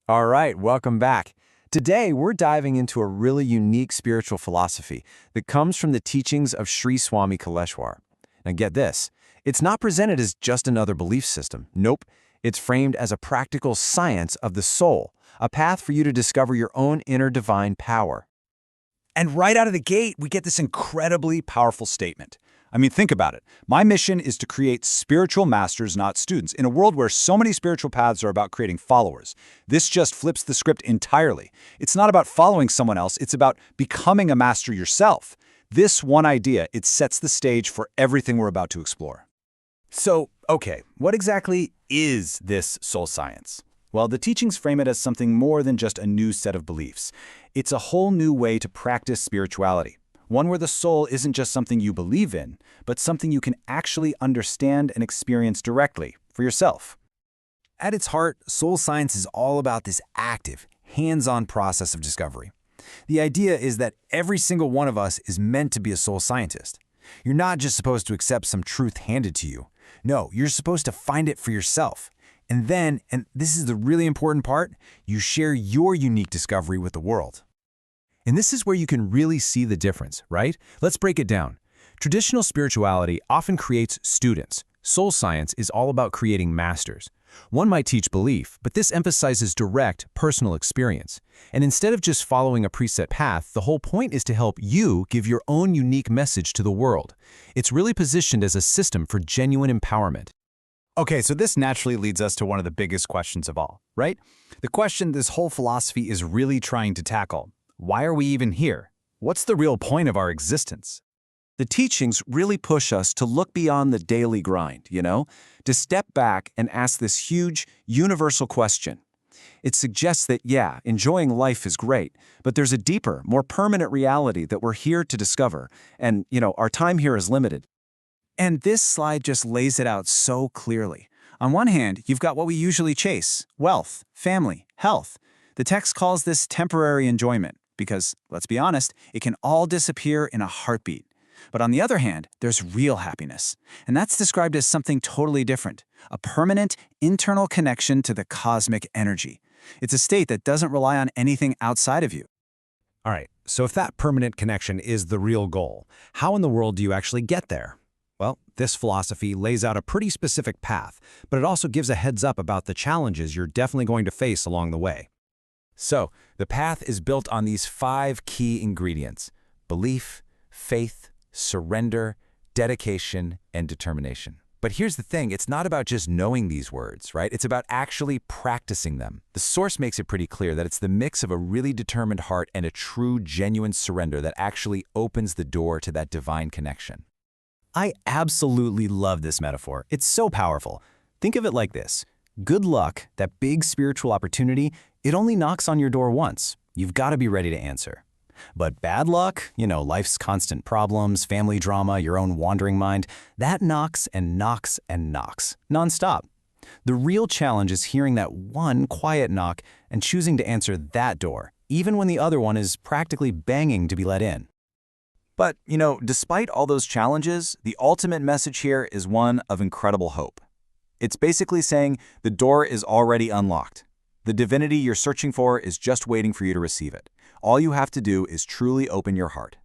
All right, welcome back. Today, we're diving into a really unique spiritual philosophy that comes from the teachings of Sri Swami Kaleshwar. Now get this, it's not presented as just another belief system. Nope, it's framed as a practical science of the soul, a path for you to discover your own inner divine power. And right out of the gate, we get this incredibly powerful statement. I mean, think about it. My mission is to create spiritual masters, not students. In a world where so many spiritual paths are about creating followers, this just flips the script entirely. It's not about following someone else, it's about becoming a master yourself. This one idea, it sets the stage for everything we're about to explore. So, okay, what exactly is this soul science? Well, the teachings frame it as something more than just a new set of beliefs. It's a whole new way to practice spirituality. One where the soul isn't just something you believe in, but something you can actually understand and experience directly for yourself. At its heart, soul science is all about this active, hands-on process of discovery. The idea is that every single one of us is meant to be a soul scientist. You're not just supposed to accept some truth handed to you. No, you're supposed to find it for yourself. And then, and this is the really important part, you share your unique discovery with the world. And this is where you can really see the difference, right? Let's break it down. Traditional spirituality often creates students. Soul science is all about creating masters. One might teach belief, but this emphasizes direct, personal experience. And instead of just following a preset path, the whole point is to help you give your own unique message to the world. It's really positioned as a system for genuine empowerment. Okay, so this naturally leads us to one of the biggest questions of all, right? The question this whole philosophy is really trying to tackle. Why are we even here? What's the real point of our existence? The teachings really push us to look beyond the daily grind, to step back and ask this huge, universal question. It suggests that, yeah, enjoying life is great, but there's a deeper, more permanent reality that we're here to discover, and, our time here is limited. And this slide just lays it out so clearly. On one hand, you've got what we usually chase: wealth, family, health. The text calls this temporary enjoyment, because, let's be honest, it can all disappear in a heartbeat. But on the other hand, there's real happiness, and that's described as something totally different, a permanent, internal connection to the cosmic energy. It's a state that doesn't rely on anything outside of you. All right, so if that permanent connection is the real goal, how in the world do you actually get there? Well, this philosophy lays out a pretty specific path, but it also gives a heads up about the challenges you're definitely going to face along the way. So, the path is built on these 5 key ingredients: belief, faith, surrender, dedication, and determination. But here's the thing, it's not about just knowing these words, right? It's about actually practicing them. The source makes it pretty clear that it's the mix of a really determined heart and a true, genuine surrender that actually opens the door to that divine connection. I absolutely love this metaphor. It's so powerful. Think of it like this. Good luck, that big spiritual opportunity, it only knocks on your door once. You've got to be ready to answer. But bad luck, life's constant problems, family drama, your own wandering mind, that knocks and knocks and knocks, nonstop. The real challenge is hearing that one quiet knock and choosing to answer that door, even when the other one is practically banging to be let in. But, despite all those challenges, the ultimate message here is one of incredible hope. It's basically saying the door is already unlocked. The divinity you're searching for is just waiting for you to receive it. All you have to do is truly open your heart.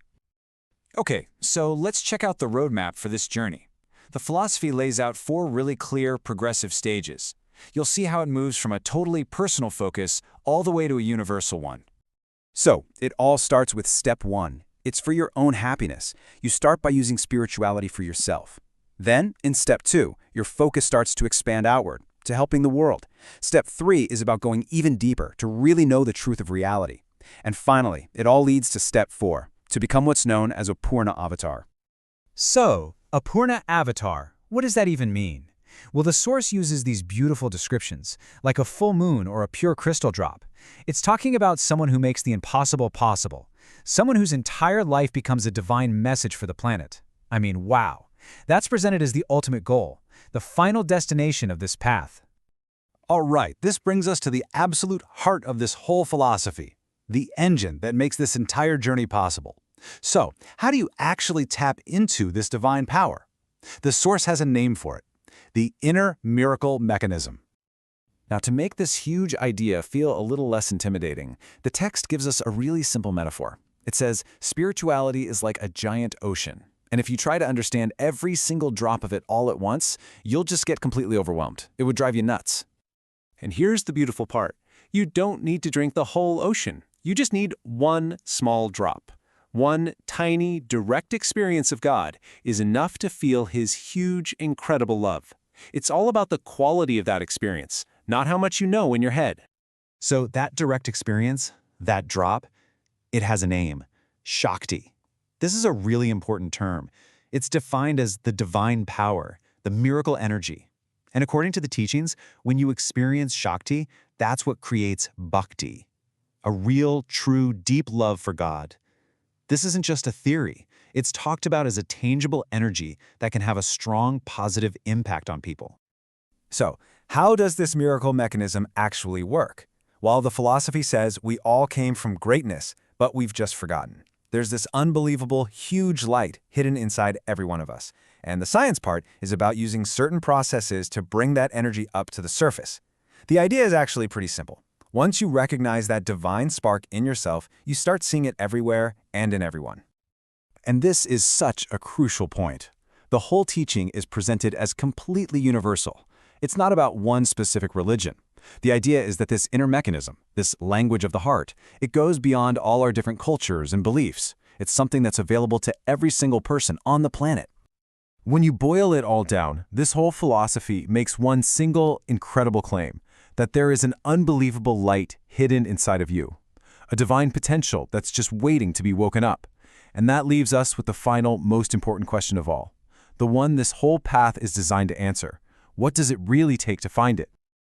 Okay, so let's check out the roadmap for this journey. The philosophy lays out 4 really clear, progressive stages. You'll see how it moves from a totally personal focus all the way to a universal one. So, it all starts with step 1. It's for your own happiness. You start by using spirituality for yourself. Then, in step 2, your focus starts to expand outward, to helping the world. Step 3 is about going even deeper, to really know the truth of reality. And finally, it all leads to step 4, to become what's known as a Purna avatar. So, a Purna avatar, what does that even mean? Well, the source uses these beautiful descriptions, like a full moon or a pure crystal drop. It's talking about someone who makes the impossible possible, someone whose entire life becomes a divine message for the planet. I mean, wow. That's presented as the ultimate goal, the final destination of this path. All right, this brings us to the absolute heart of this whole philosophy, the engine that makes this entire journey possible. So, how do you actually tap into this divine power? The source has a name for it: the inner miracle mechanism. Now, to make this huge idea feel a little less intimidating, the text gives us a really simple metaphor. It says, spirituality is like a giant ocean. And if you try to understand every single drop of it all at once, you'll just get completely overwhelmed. It would drive you nuts. And here's the beautiful part. You don't need to drink the whole ocean. You just need one small drop. One tiny, direct experience of God is enough to feel His huge, incredible love. It's all about the quality of that experience, not how much you know in your head. So that direct experience, that drop, it has a name, Shakti. This is a really important term. It's defined as the divine power, the miracle energy. And according to the teachings, when you experience Shakti, that's what creates bhakti, a real, true, deep love for God. This isn't just a theory. It's talked about as a tangible energy that can have a strong, positive impact on people. So, how does this miracle mechanism actually work? Well, the philosophy says we all came from greatness, but we've just forgotten. There's this unbelievable, huge light hidden inside every one of us. And the science part is about using certain processes to bring that energy up to the surface. The idea is actually pretty simple. Once you recognize that divine spark in yourself, you start seeing it everywhere and in everyone. And this is such a crucial point. The whole teaching is presented as completely universal. It's not about one specific religion. The idea is that this inner mechanism, this language of the heart, it goes beyond all our different cultures and beliefs. It's something that's available to every single person on the planet. When you boil it all down, this whole philosophy makes one single incredible claim, that there is an unbelievable light hidden inside of you, a divine potential that's just waiting to be woken up. And that leaves us with the final, most important question of all, the one this whole path is designed to answer. What does it really take to find it?